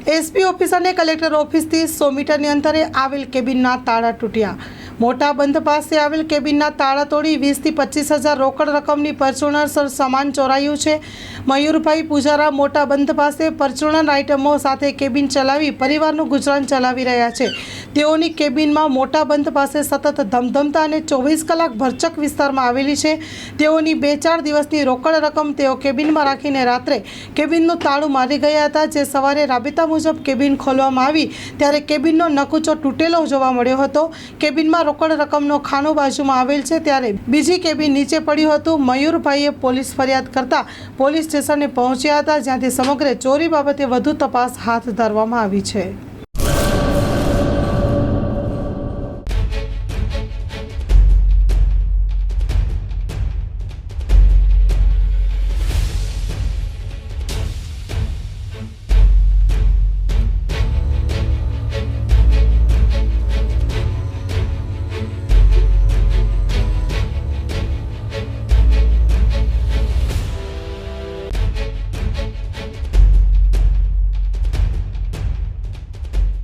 SP office અને collector ઓફિસથી 100 મીટરની અંતરે આવેલ કેબિનના તાળા તૂટ્યા। મોટા બંધ પાસે આવેલ કેબિનના તાળા તોડી 20 થી 25 હજાર રોકડ રકમની પરચુરણસર સામાન ચોરાયું છે। મયુરભાઈ પૂજારા મોટા બંધ પાસે પરચુરણ આઇટમો સાથે કેબિન ચલાવી પરિવારનું ગુજરાન ચલાવી રહ્યા છે। તેઓની કેબિનમાં મોટા બંધ પાસે સતત ધમધમતા અને 24 કલાક ભરચક વિસ્તારમાં આવેલી છે। તેઓની 2-4 દિવસની રોકડ રકમ તેઓ કેબિનમાં રાખીને રાત્રે કેબિનનું તાળું મારી ગયા હતા। જે સવારે રાબેતા મુજબ કેબિન ખોલવામાં આવી ત્યારે કેબિનનો નકુચો તૂટેલો જોવા મળ્યો હતો। કેબિનમાં રોકડ રકમનો ખાનો બાજુમાં આવેલ છે ત્યારે બીજી કેબિન નીચે પડ્યું હતું। મયુરભાઈએ પોલીસ ફરિયાદ કરતા પોલીસ સ્ટેશને પહોંચ્યા હતા, જ્યાંથી સમગ્ર ચોરી બાબતે વધુ તપાસ હાથ ધરવામાં આવી છે।